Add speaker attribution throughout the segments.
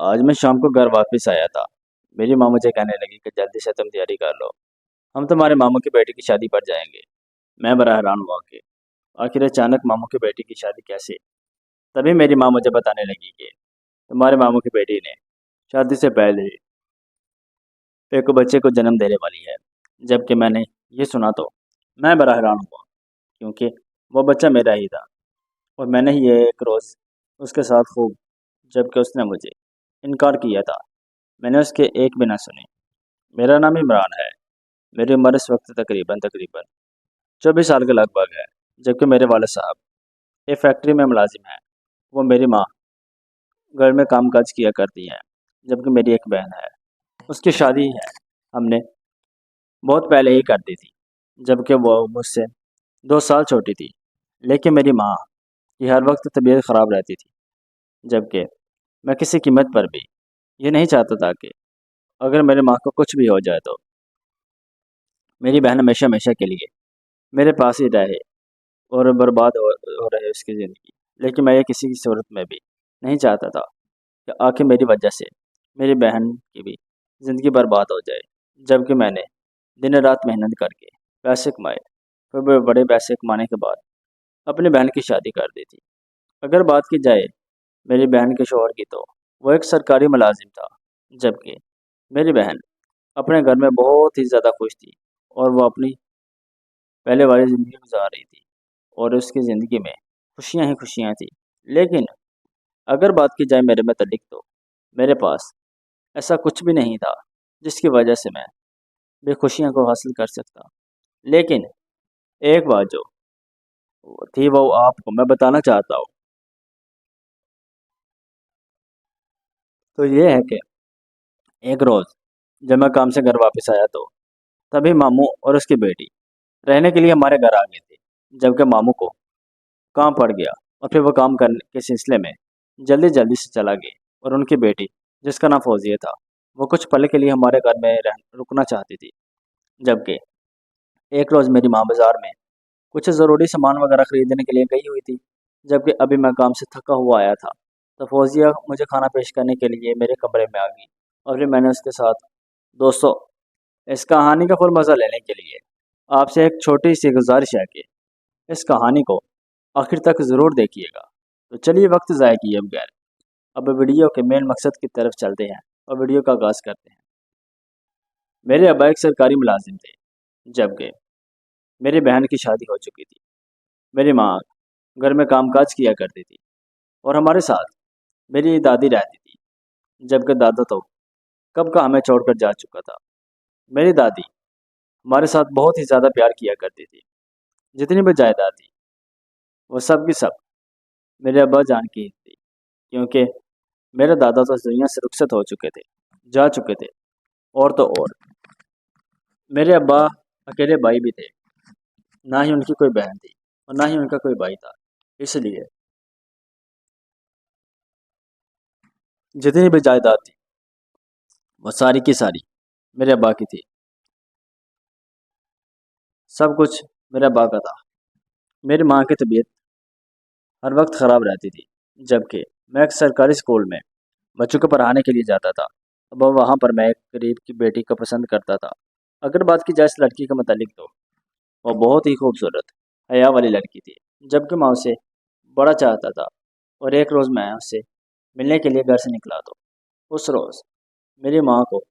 Speaker 1: آج میں شام کو گھر واپس آیا تھا۔ میری ماں مجھے کہنے لگی کہ جلدی سے تم تیاری کر لو، ہم تمہارے ماموں کی بیٹی کی شادی پر جائیں گے۔ میں بڑا حیران ہوا کہ آخر اچانک ماموں کی بیٹی کی شادی کیسے؟ تبھی میری ماں مجھے بتانے لگی کہ تمہارے ماموں کی بیٹی نے شادی سے پہلے ایک بچے کو جنم دینے والی ہے۔ جب کہ میں نے یہ سنا تو میں بڑا حیران ہوا، کیونکہ وہ بچہ میرا ہی تھا اور میں نے ہی یہ ایک روز اس کے ساتھ خوب، جب کہ اس نے مجھے انکار کیا تھا۔ میں نے اس کے ایک بھی نہ سنی۔ میرا نام عمران ہے۔ میری عمر اس وقت تقریباً 24 سال کے لگ بھگ ہے، جبکہ میرے والد صاحب ایک فیکٹری میں ملازم ہیں۔ وہ میری ماں گھر میں کام کاج کیا کرتی ہیں، جبکہ میری ایک بہن ہے، اس کی شادی ہے ہم نے بہت پہلے ہی کر دی تھی، جبکہ وہ مجھ سے 2 سال چھوٹی تھی۔ لیکن میری ماں کی ہر وقت طبیعت خراب رہتی تھی، جبکہ میں کسی قیمت پر بھی یہ نہیں چاہتا تھا کہ اگر میری ماں کو کچھ بھی ہو جائے تو میری بہن ہمیشہ کے لیے میرے پاس ہی رہے اور برباد ہو رہے اس کی زندگی۔ لیکن میں یہ کسی کی صورت میں بھی نہیں چاہتا تھا کہ آخر میری وجہ سے میری بہن کی بھی زندگی برباد ہو جائے، جبکہ میں نے دن رات محنت کر کے پیسے کمائے، پھر بڑے پیسے کمانے کے بعد اپنی بہن کی شادی کر دی تھی۔ اگر بات کی جائے میری بہن کے شوہر کی تو وہ ایک سرکاری ملازم تھا، جبکہ میری بہن اپنے گھر میں بہت ہی زیادہ خوش تھی اور وہ اپنی پہلے والی زندگی گزار رہی تھی اور اس کی زندگی میں خوشیاں ہی خوشیاں تھیں۔ لیکن اگر بات کی جائے میرے متعلق تو میرے پاس ایسا کچھ بھی نہیں تھا جس کی وجہ سے میں بھی خوشیاں کو حاصل کر سکتا۔ لیکن ایک بات جو تھی وہ آپ کو میں بتانا چاہتا ہوں، تو یہ ہے کہ ایک روز جب میں کام سے گھر واپس آیا تو تبھی ماموں اور اس کی بیٹی رہنے کے لیے ہمارے گھر آ گئے تھے، جبکہ ماموں کو کام پڑ گیا اور پھر وہ کام کرنے کے سلسلے میں جلدی سے چلا گیا، اور ان کی بیٹی جس کا نام فوزیہ تھا وہ کچھ پل کے لیے ہمارے گھر میں رکنا چاہتی تھی۔ جبکہ ایک روز میری ماں بازار میں کچھ ضروری سامان وغیرہ خریدنے کے لیے گئی ہوئی تھی، جبکہ ابھی میں کام سے تھکا ہوا آیا تھا تو فوزیہ مجھے کھانا پیش کرنے کے لیے میرے کمرے میں آ گئی، اور پھر میں نے اس کے ساتھ دوستوں اس کہانی کا فل مزہ لینے کے لیے آپ سے ایک چھوٹی سی گزارش ہے کہ اس کہانی کو آخر تک ضرور دیکھیے گا۔ تو چلیے وقت ضائع کیے بغیر اب ویڈیو کے مین مقصد کی طرف چلتے ہیں اور ویڈیو کا آغاز کرتے ہیں۔ میرے ابا ایک سرکاری ملازم تھے، جبکہ میری بہن کی شادی ہو چکی تھی۔ میری ماں گھر میں کام کاج کیا کرتی تھی اور ہمارے ساتھ میری دادی رہتی تھی، جبکہ دادا تو کب کا ہمیں چھوڑ کر جا چکا تھا۔ میری دادی ہمارے ساتھ بہت ہی زیادہ پیار کیا کرتی تھی۔ جتنی بھی جائیداد تھی وہ سب کی سب میرے ابا جان کی تھی، کیونکہ میرے دادا تو دنیا سے رخصت ہو چکے تھے، جا چکے تھے، اور تو اور میرے ابا اکیلے بھائی بھی تھے، نہ ہی ان کی کوئی بہن تھی اور نہ ہی ان کا کوئی بھائی تھا۔ اس لیے جتنی بھی جائیداد تھی وہ ساری کی ساری میرے ابا کی تھی، سب کچھ میرے ابا کا تھا۔ میری ماں کی طبیعت ہر وقت خراب رہتی تھی، جبکہ میں ایک سرکاری اسکول میں بچوں کو پڑھانے کے لیے جاتا تھا۔ اب وہاں پر میں ایک قریب کی بیٹی کو پسند کرتا تھا۔ اگر بات کی جائے اس لڑکی کے متعلق تو وہ بہت ہی خوبصورت حیا والی لڑکی تھی، جبکہ میں اسے بڑا چاہتا تھا، اور ایک روز میں اس سے ملنے کے لیے گھر سے نکلا تو اس روز میری ماں کو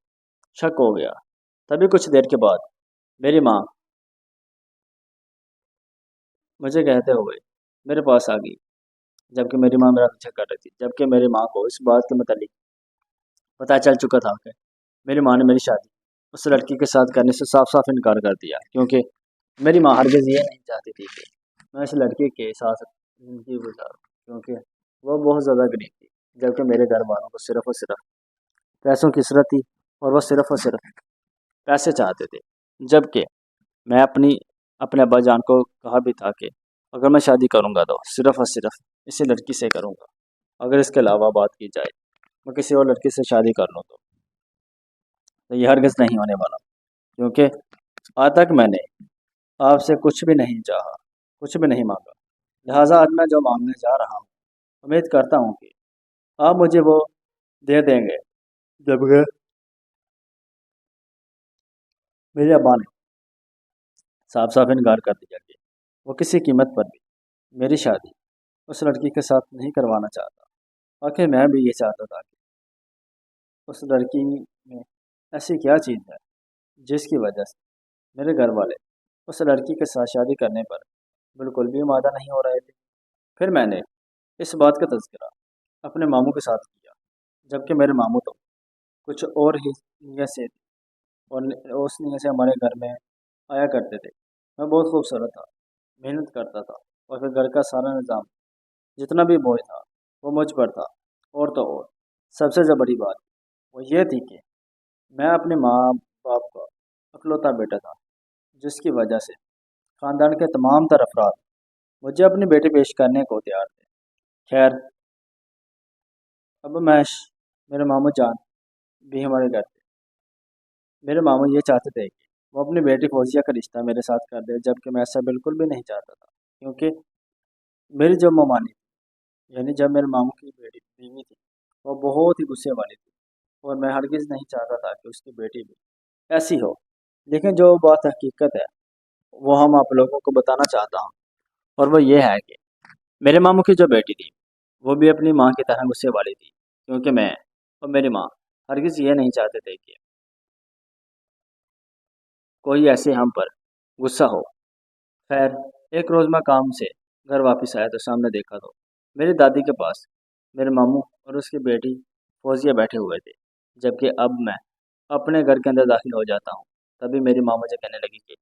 Speaker 1: شک ہو گیا۔ تبھی کچھ دیر کے بعد میری ماں مجھے کہتے ہوئے میرے پاس آ گئی، جبکہ میری ماں میرا پیچھا کر رہی تھی، جبکہ میری ماں کو اس بات کے متعلق پتہ چل چکا تھا کہ میری ماں نے میری شادی اس لڑکی کے ساتھ کرنے سے صاف انکار کر دیا، کیونکہ میری ماں ہرگز یہ نہیں چاہتی تھی کہ میں اس لڑکی کے ساتھ زندگی گزاروں، کیونکہ وہ بہت زیادہ غریب تھی، جبکہ میرے گھر والوں کو صرف اور صرف پیسوں کی ضرورت تھی اور وہ صرف اور صرف پیسے چاہتے تھے۔ جبکہ میں اپنے ابا جان کو کہا بھی تھا کہ اگر میں شادی کروں گا تو صرف اور صرف اسی لڑکی سے کروں گا، اگر اس کے علاوہ بات کی جائے میں کسی اور لڑکی سے شادی کر لوں تو یہ ہرگز نہیں ہونے والا، کیونکہ آج تک میں نے آپ سے کچھ بھی نہیں چاہا، کچھ بھی نہیں مانگا، لہٰذا آج میں جو مانگنے جا رہا ہوں امید کرتا ہوں کہ آپ مجھے وہ دے دیں گے، جبکہ میرے ابا نے صاف صاف انکار کر دیا کہ وہ کسی قیمت پر بھی میری شادی اس لڑکی کے ساتھ نہیں کروانا چاہتا۔ آخر میں بھی یہ چاہتا تھا کہ اس لڑکی میں ایسی کیا چیز ہے جس کی وجہ سے میرے گھر والے اس لڑکی کے ساتھ شادی کرنے پر بالکل بھی آمادہ نہیں ہو رہے تھے۔ پھر میں نے اس بات کا تذکرہ اپنے ماموں کے ساتھ کیا، جبکہ میرے ماموں تو کچھ اور ہی نیت سے تھے اور اس نیت سے ہمارے گھر میں آیا کرتے تھے۔ میں بہت خوبصورت تھا، محنت کرتا تھا، اور پھر گھر کا سارا نظام جتنا بھی بوجھ تھا وہ مجھ پر تھا۔ اور تو اور سب سے بڑی بات وہ یہ تھی کہ میں اپنے ماں باپ کا اکلوتا بیٹا تھا، جس کی وجہ سے خاندان کے تمام تر افراد مجھے اپنی بیٹی پیش کرنے کو تیار تھے۔ خیر، اب میرے ماموں جان بھی ہمارے گھر تھے۔ میرے ماموں یہ چاہتے تھے کہ وہ اپنی بیٹی فوزیہ کا رشتہ میرے ساتھ کر دے، جبکہ میں ایسا بالکل بھی نہیں چاہتا تھا، کیونکہ میری جو ممانی تھی، یعنی جب میرے ماموں کی بیٹی بیوی تھی، وہ بہت ہی غصے والی تھی، اور میں ہرگز نہیں چاہتا تھا کہ اس کی بیٹی بھی ایسی ہو۔ لیکن جو بات حقیقت ہے وہ ہم آپ لوگوں کو بتانا چاہتا ہوں، اور وہ یہ ہے کہ میرے ماموں کی جو بیٹی تھی وہ بھی اپنی ماں کی طرح غصے والی تھی، کیونکہ میں اور میری ماں ہرگز یہ نہیں چاہتے تھے کہ کوئی ایسے ہم پر غصہ ہو۔ خیر، ایک روز میں کام سے گھر واپس آیا تو سامنے دیکھا تو میری دادی کے پاس میرے ماموں اور اس کی بیٹی فوزیہ بیٹھے ہوئے تھے، جبکہ اب میں اپنے گھر کے اندر داخل ہو جاتا ہوں، تبھی میری ماں مجھے کہنے لگی کہ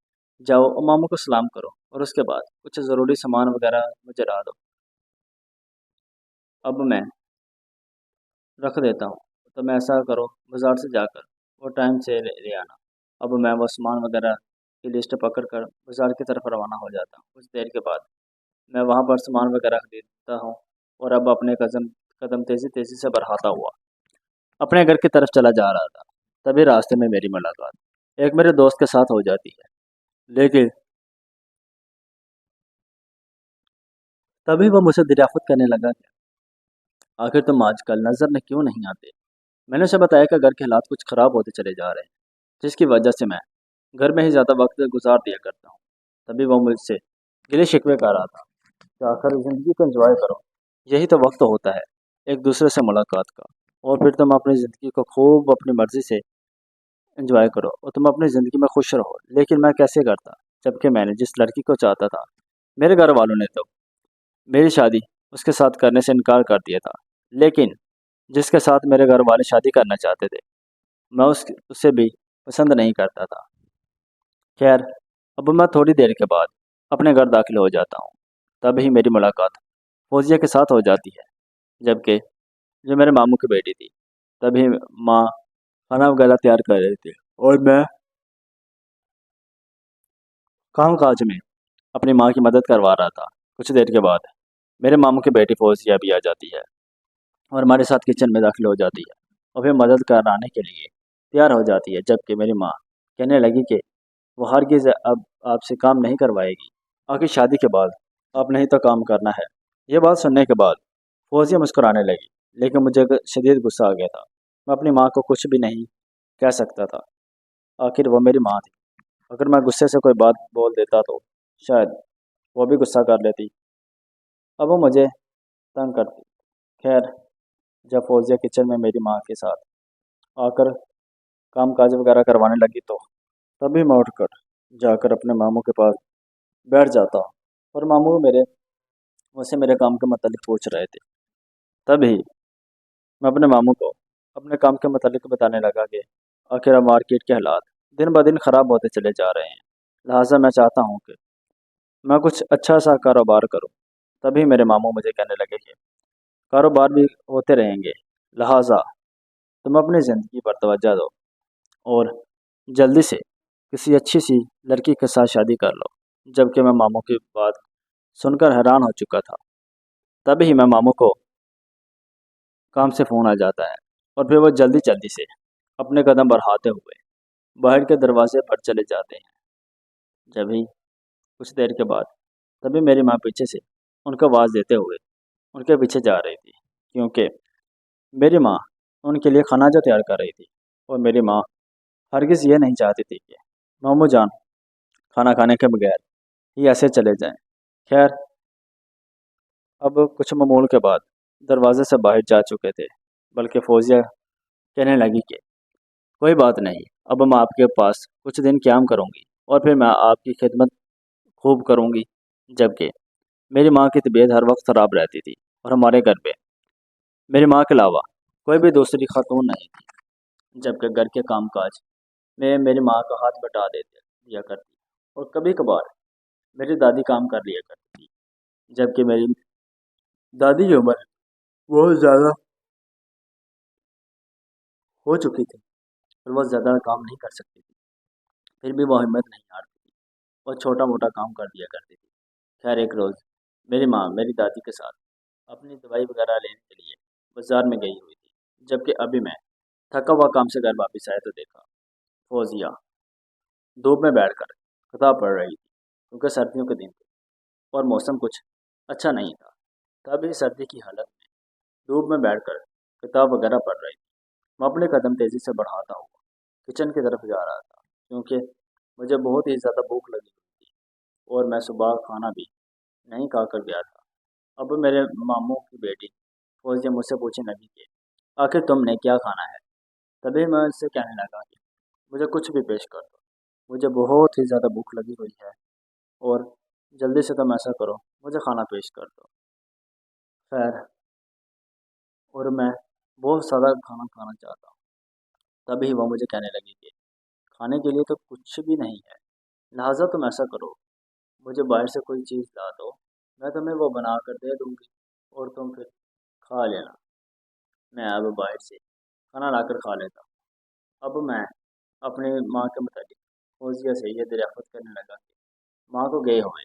Speaker 1: جاؤ اور ماموں کو سلام کرو، اور اس کے بعد کچھ ضروری سامان وغیرہ مجھے لا دو، اب میں رکھ دیتا ہوں۔ تو میں ایسا کرو، بازار سے جا کر وہ ٹائم سے لے آنا۔ اب میں وہ سامان وغیرہ کی لسٹ پکڑ کر بازار کی طرف روانہ ہو جاتا ہوں۔ کچھ دیر کے بعد میں وہاں پر سامان وغیرہ خریدتا ہوں، اور اب اپنے قدم تیزی تیزی سے بڑھاتا ہوا اپنے گھر کی طرف چلا جا رہا تھا۔ تبھی راستے میں میری ملاقات ایک میرے دوست کے ساتھ ہو جاتی ہے، لیکن تبھی وہ مجھے دریافت کرنے لگا کہ آخر تم آج کل نظر میں کیوں نہیں آتے۔ میں نے اسے بتایا کہ گھر کے حالات کچھ خراب ہوتے چلے جا رہے ہیں، جس کی وجہ سے میں گھر میں ہی زیادہ وقت گزار دیا کرتا ہوں۔ تبھی وہ مجھ سے گلے شکوے کر رہا تھا کہ آخر زندگی کو انجوائے کرو، یہی تو وقت ہوتا ہے ایک دوسرے سے ملاقات کا، اور پھر تم اپنی زندگی کو خوب اپنی مرضی سے انجوائے کرو، اور تم اپنی زندگی میں خوش رہو۔ لیکن میں کیسے کرتا، جبکہ میں نے جس لڑکی کو چاہتا تھا میرے گھر والوں نے تو میری شادی اس کے ساتھ کرنے سے انکار کر دیا تھا، لیکن جس کے ساتھ میرے گھر والے شادی کرنا چاہتے تھے میں اسے بھی پسند نہیں کرتا تھا۔ خیر، اب میں تھوڑی دیر کے بعد اپنے گھر داخل ہو جاتا ہوں، تب ہی میری ملاقات فوزیہ کے ساتھ ہو جاتی ہے، جبکہ جو میرے ماموں کی بیٹی تھی، تبھی ماں کھانا وغیرہ تیار کر رہی تھی، اور میں کام کاج میں اپنی ماں کی مدد کروا رہا تھا۔ کچھ دیر کے بعد میرے ماموں کی بیٹی فوزیہ بھی آ جاتی ہے اور ہمارے ساتھ کچن میں داخل ہو جاتی ہے، اور پھر مدد کرانے کے لیے تیار ہو جاتی ہے، جبکہ میری ماں کہنے لگی کہ وہ ہرگز اب آپ سے کام نہیں کروائے گی، آخر شادی کے بعد آپ نہیں تو کام کرنا ہے۔ یہ بات سننے کے بعد فوزیہ مسکرانے لگی، لیکن مجھے شدید غصہ آ گیا تھا۔ میں اپنی ماں کو کچھ بھی نہیں کہہ سکتا تھا، آخر وہ میری ماں تھی۔ اگر میں غصے سے کوئی بات بول دیتا تو شاید وہ بھی غصہ کر لیتی، اب وہ مجھے تنگ کرتی۔ خیر، جب فوزیہ کچن میں میری ماں کے ساتھ آ کر کام کاج وغیرہ کروانے لگی تو تبھی میں اٹھ کر جا کر اپنے ماموں کے پاس بیٹھ جاتا ہوں، اور ماموں مجھ سے میرے کام کے متعلق پوچھ رہے تھے۔ تبھی میں اپنے ماموں کو اپنے کام کے متعلق بتانے لگا کہ آخر اب مارکیٹ کے حالات دن بہ دن خراب ہوتے چلے جا رہے ہیں، لہٰذا میں چاہتا ہوں کہ میں کچھ اچھا سا کاروبار کروں۔ تبھی میرے ماموں مجھے کہنے لگے کہ کاروبار بھی ہوتے رہیں گے، لہٰذا تم اپنی زندگی پر توجہ دو اور جلدی سے کسی اچھی سی لڑکی کے ساتھ شادی کر لو۔ جبکہ میں ماموں کی بات سن کر حیران ہو چکا تھا، تبھی میں ماموں کو کام سے فون آ جاتا ہے، اور پھر وہ جلدی جلدی سے اپنے قدم بڑھاتے ہوئے باہر کے دروازے پر چلے جاتے ہیں۔ جبھی کچھ دیر کے بعد تبھی میری ماں پیچھے سے ان کو آواز دیتے ہوئے ان کے پیچھے جا رہی تھی، کیونکہ میری ماں ان کے لیے کھانا جو تیار کر رہی تھی، اور میری ماں ہرگز یہ نہیں چاہتی تھی کہ مامو جان کھانا کھانے کے بغیر ہی ایسے چلے جائیں۔ خیر، اب کچھ معمول کے بعد دروازے سے باہر جا چکے تھے، بلکہ فوزیہ کہنے لگی کہ کوئی بات نہیں، اب میں آپ کے پاس کچھ دن قیام کروں گی اور پھر میں آپ کی خدمت خوب کروں گی۔ جبکہ میری ماں کی طبیعت ہر وقت خراب رہتی تھی، اور ہمارے گھر پہ میری ماں کے علاوہ کوئی بھی دوسری خاتون نہیں تھی، جبکہ گھر کے کام کاج میں میری ماں کا ہاتھ بٹا دیا کرتی، اور کبھی کبھار میری دادی کام کر لیا کرتی تھی، جبکہ میری دادی کی عمر بہت زیادہ ہو چکی تھی اور وہ زیادہ کام نہیں کر سکتی تھی، پھر بھی وہ ہمت نہیں ہارتی تھی اور چھوٹا موٹا کام کر دیا کرتی تھی۔ خیر، ایک روز میری ماں میری دادی کے ساتھ اپنی دوائی وغیرہ لینے کے لیے بازار میں گئی ہوئی تھی، جبکہ ابھی میں تھکا ہوا کام سے گھر واپس آیا تو دیکھا فوزیہ دھوپ میں بیٹھ کر کتاب پڑھ رہی تھی، کیونکہ سردیوں کے دن تھے اور موسم کچھ اچھا نہیں تھا۔ تبھی سردی کی حالت میں دھوپ میں بیٹھ کر کتاب وغیرہ پڑھ رہی تھی۔ میں اپنے قدم تیزی سے بڑھاتا ہوا کچن کی طرف جا رہا تھا، کیونکہ مجھے بہت ہی زیادہ بھوک لگی ہوئی تھی اور میں صبح کھانا بھی نہیں کھا کر گیا تھا۔ اب میرے ماموں کی بیٹی فوزیہ مجھ سے پوچھنے لگی کہ آخر تم نے کیا کھانا ہے؟ تبھی میں اس سے کہنے لگا کہ مجھے کچھ بھی پیش کر دو، مجھے بہت ہی زیادہ بھوک لگی ہوئی ہے، اور جلدی سے تم ایسا کرو، مجھے کھانا پیش کر دو۔ خیر، اور میں بہت سادہ کھانا کھانا چاہتا ہوں۔ تبھی وہ مجھے کہنے لگی کہ کھانے کے لیے تو کچھ بھی نہیں ہے، لہٰذا تم ایسا کرو، مجھے باہر سے کوئی چیز لا دو، میں تمہیں وہ بنا کر دے دوں گی اور تم پھر کھا لینا۔ میں اب باہر سے کھانا لا کر کھا لیتا ہوں۔ اب میں اپنی ماں کے متعلق فوزیہ سے یہ دریافت کرنے لگا کہ ماں کو گئے ہوئے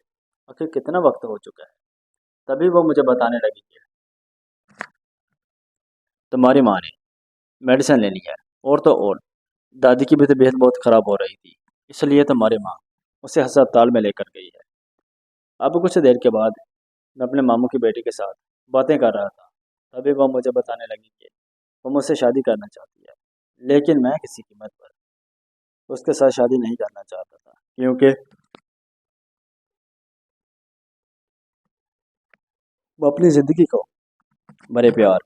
Speaker 1: آخر کتنا وقت ہو چکا ہے۔ تبھی وہ مجھے بتانے لگی کہ تمہاری ماں نے میڈیسن لے لی ہے، اور تو اور دادی کی بھی طبیعت بہت خراب ہو رہی تھی، اس لیے تمہاری ماں اسے ہسپتال میں لے کر گئی ہے۔ اب کچھ دیر کے بعد میں اپنے ماموں کی بیٹی کے ساتھ باتیں کر رہا تھا، تبھی وہ مجھے بتانے لگی کہ وہ مجھ سے شادی کرنا چاہتی ہے، لیکن میں کسی قیمت پر اس کے ساتھ شادی نہیں کرنا چاہتا تھا، کیونکہ وہ اپنی زندگی کو بڑے پیار،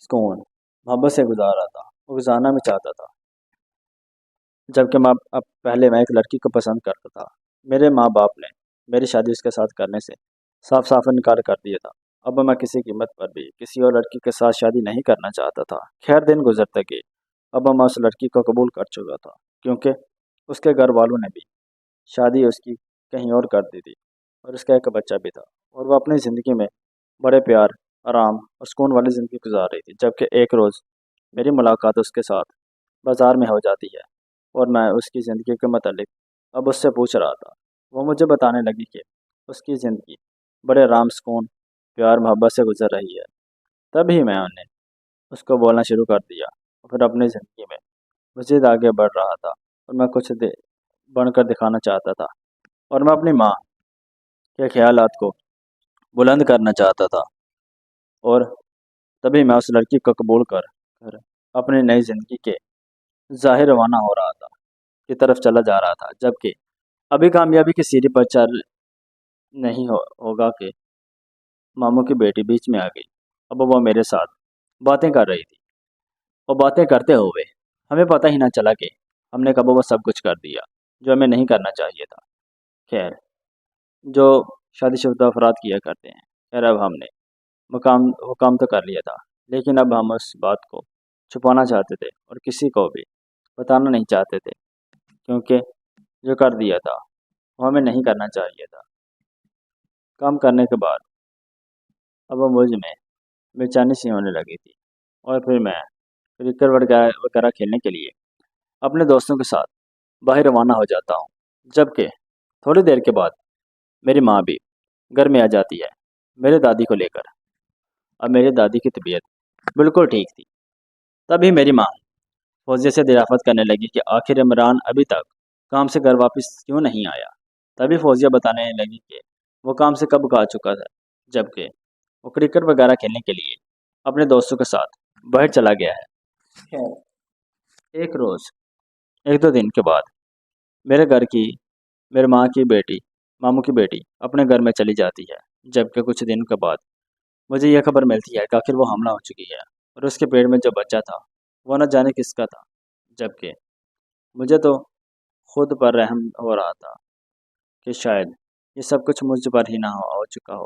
Speaker 1: سکون، محبت سے گزارا تھا اور گزارنا بھی چاہتا تھا، جبکہ میں ایک لڑکی کو پسند کرتا تھا۔ میرے ماں باپ نے میری شادی اس کے ساتھ کرنے سے صاف صاف انکار کر دیا تھا۔ اب میں کسی قیمت پر بھی کسی اور لڑکی کے ساتھ شادی نہیں کرنا چاہتا تھا۔ خیر، دن گزرتے گئے، اب میں اس لڑکی کو قبول کر چکا تھا، کیونکہ اس کے گھر والوں نے بھی شادی اس کی کہیں اور کر دی تھی، اور اس کا ایک بچہ بھی تھا، اور وہ اپنی زندگی میں بڑے پیار، آرام اور سکون والی زندگی گزار رہی تھی۔ جبکہ ایک روز میری ملاقات اس کے ساتھ بازار میں ہو جاتی ہے، اور میں اس کی زندگی کے متعلق اب اس سے پوچھ رہا تھا۔ وہ مجھے بتانے لگی کہ اس کی زندگی بڑے آرام، سکون، پیار، محبت سے گزر رہی ہے۔ تبھی میں نے اس کو بولنا شروع کر دیا، اور پھر اپنی زندگی میں مزید آگے بڑھ رہا تھا، اور میں کچھ بن کر دکھانا چاہتا تھا، اور میں اپنی ماں کے خیالات کو بلند کرنا چاہتا تھا، اور تبھی میں اس لڑکی کو قبول کر اپنی نئی زندگی کے ظاہر روانہ ہو رہا تھا کی طرف چلا جا رہا تھا۔ جبکہ ابھی کامیابی کی سیڑھی پر چل نہیں ہوگا کہ ماموں کی بیٹی بیچ میں آ گئی۔ اب وہ میرے ساتھ باتیں کر رہی تھی، اور باتیں کرتے ہوئے ہمیں پتہ ہی نہ چلا کہ ہم نے کب وہ سب کچھ کر دیا جو ہمیں نہیں کرنا چاہیے تھا۔ خیر، جو شادی شدہ افراد کیا کرتے ہیں، خیر اب ہم نے حکام تو کر لیا تھا، لیکن اب ہم اس بات کو چھپانا چاہتے تھے اور کسی کو بھی بتانا نہیں چاہتے تھے، کیونکہ جو کر دیا تھا وہ ہمیں نہیں کرنا چاہیے تھا۔ کام کرنے کے بعد اب مجھ میں بے چینی سی ہونے لگی تھی، اور پھر میں کرکٹ وغیرہ کھیلنے کے لیے اپنے دوستوں کے ساتھ باہر روانہ ہو جاتا ہوں۔ جبکہ تھوڑی دیر کے بعد میری ماں بھی گھر میں آ جاتی ہے میرے دادی کو لے کر۔ اب میری دادی کی طبیعت بالکل ٹھیک تھی۔ تبھی میری ماں فوزیہ سے دریافت کرنے لگی کہ آخر عمران ابھی تک کام سے گھر واپس کیوں نہیں آیا۔ تبھی فوزیہ بتانے لگی کہ وہ کام سے کب آ چکا تھا، جبکہ وہ کرکٹ وغیرہ کھیلنے کے لیے اپنے دوستوں کے ساتھ باہر چلا گیا ہے۔ خیر ایک روز ایک دو دن کے بعد میرے گھر کی میرے ماں کی بیٹی ماموں کی بیٹی اپنے گھر میں چلی جاتی ہے، جبکہ کچھ دن کے بعد مجھے یہ خبر ملتی ہے کہ آخر وہ حاملہ ہو چکی ہے اور اس کے پیٹ میں جو بچہ تھا وہ نہ جانے کس کا تھا۔ جبکہ مجھے تو خود پر رحم ہو رہا تھا کہ شاید یہ سب کچھ مجھ پر ہی نہ ہو چکا ہو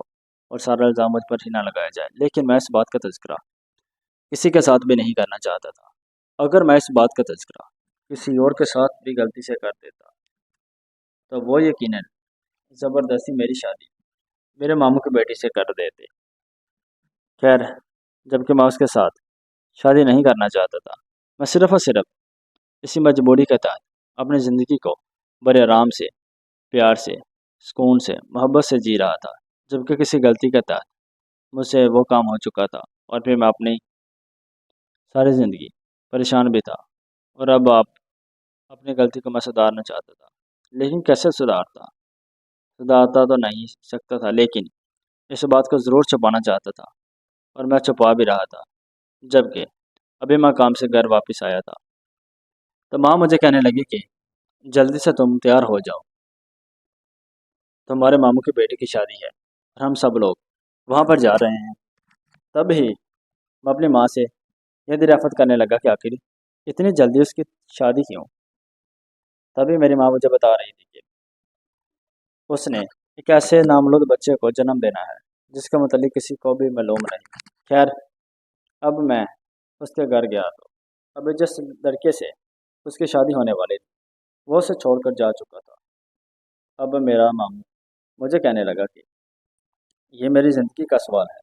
Speaker 1: اور سارا الزام مجھ پر ہی نہ لگایا جائے، لیکن میں اس بات کا تذکرہ کسی کے ساتھ بھی نہیں کرنا چاہتا تھا۔ اگر میں اس بات کا تذکرہ کسی اور کے ساتھ بھی غلطی سے کر دیتا تو وہ یقیناً زبردستی میری شادی میرے ماموں کی بیٹی سے کر دیتے۔ خیر جبکہ میں اس کے ساتھ شادی نہیں کرنا چاہتا تھا، میں صرف اور صرف اسی مجبوری کے تحت اپنی زندگی کو بڑے آرام سے، پیار سے، سکون سے، محبت سے جی رہا تھا، جبکہ کسی غلطی کے تحت مجھ سے وہ کام ہو چکا تھا اور پھر میں اپنی ساری زندگی پریشان بھی تھا۔ اور اب اپنی غلطی کو میں سدھارنا چاہتا تھا، لیکن کیسے سدھارتا تو نہیں سکتا تھا، لیکن اس بات کو ضرور چھپانا چاہتا تھا اور میں چھپا بھی رہا تھا۔ جبکہ ابھی میں کام سے گھر واپس آیا تھا تو ماں مجھے کہنے لگی کہ جلدی سے تم تیار ہو جاؤ، تمہارے ماموں کی بیٹی کی شادی ہے اور ہم سب لوگ وہاں پر جا رہے ہیں۔ تب ہی میں اپنی ماں سے یہ دریافت کرنے لگا کہ آخر اتنی جلدی اس کی شادی کیوں۔ تبھی میری ماں مجھے بتا رہی تھی کہ اس نے ایک ایسے نامولود بچے کو جنم دینا ہے جس کے متعلق کسی کو بھی معلوم نہیں۔ خیر اب میں اس کے گھر گیا تو ابھی جس لڑکے سے اس کی شادی ہونے والی تھی وہ اسے چھوڑ کر جا چکا تھا۔ اب میرا ماموں مجھے کہنے لگا کہ یہ میری زندگی کا سوال ہے،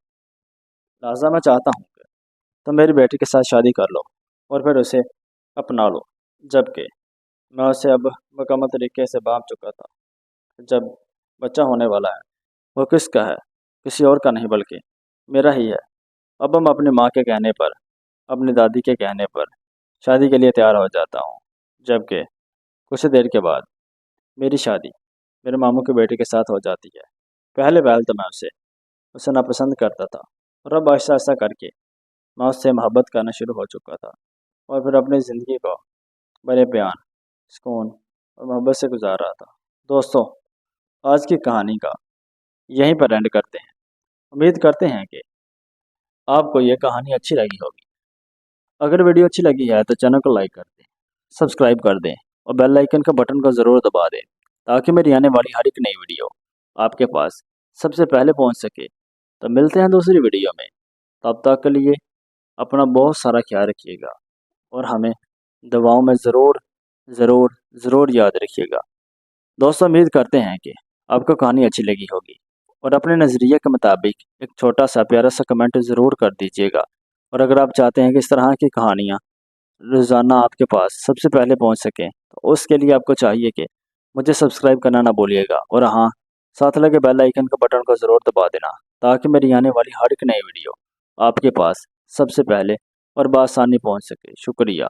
Speaker 1: لہٰذا میں چاہتا ہوں کہ تم میری بیٹی کے ساتھ شادی کر لو اور پھر اسے اپنا لو۔ جبکہ میں اسے اب مکمل طریقے سے بانپ چکا تھا کہ جب بچہ ہونے والا ہے وہ کس کا ہے، کسی اور کا نہیں بلکہ میرا ہی ہے۔ اب میں اپنی ماں کے کہنے پر، اپنی دادی کے کہنے پر شادی کے لیے تیار ہو جاتا ہوں، جبکہ کچھ دیر کے بعد میری شادی میرے ماموں کی بیٹی کے ساتھ ہو جاتی ہے۔ پہلے تو میں اسے ناپسند کرتا تھا اور اب آہستہ آہستہ کر کے میں اس سے محبت کرنا شروع ہو چکا تھا اور پھر اپنی زندگی کو بڑے پیار، سکون اور محبت سے گزار رہا تھا۔ دوستوں آج کی کہانی کا یہیں پر اینڈ کرتے ہیں۔ امید کرتے ہیں کہ آپ کو یہ کہانی اچھی لگی ہوگی۔ اگر ویڈیو اچھی لگی ہے تو چینل کو لائک کر دیں، سبسکرائب کر دیں اور بیل آئیکن کا بٹن کو ضرور دبا دیں تاکہ میری آنے والی ہر ایک نئی ویڈیو آپ کے پاس سب سے پہلے پہنچ سکے۔ تو ملتے ہیں دوسری ویڈیو میں، تب تک کے لیے اپنا بہت سارا خیال رکھیے گا اور ہمیں دعاؤں میں ضرور ضرور ضرور یاد رکھیے گا۔ دوستوں امید کرتے ہیں کہ آپ کو کہانی اچھی لگی ہوگی اور اپنے نظریے کے مطابق ایک چھوٹا سا پیارا سا کمنٹ ضرور کر دیجیے گا۔ اور اگر آپ چاہتے ہیں کہ اس طرح کی کہانیاں روزانہ آپ کے پاس سب سے پہلے پہنچ سکیں تو اس کے لیے آپ کو چاہیے کہ مجھے سبسکرائب کرنا نہ بولیے گا اور ہاں ساتھ لگے بیل آئیکن کا بٹن کو ضرور دبا دینا تاکہ میری آنے والی ہر ایک نئی ویڈیو آپ کے پاس سب سے پہلے اور بآسانی پہنچ سکے۔ شکریہ۔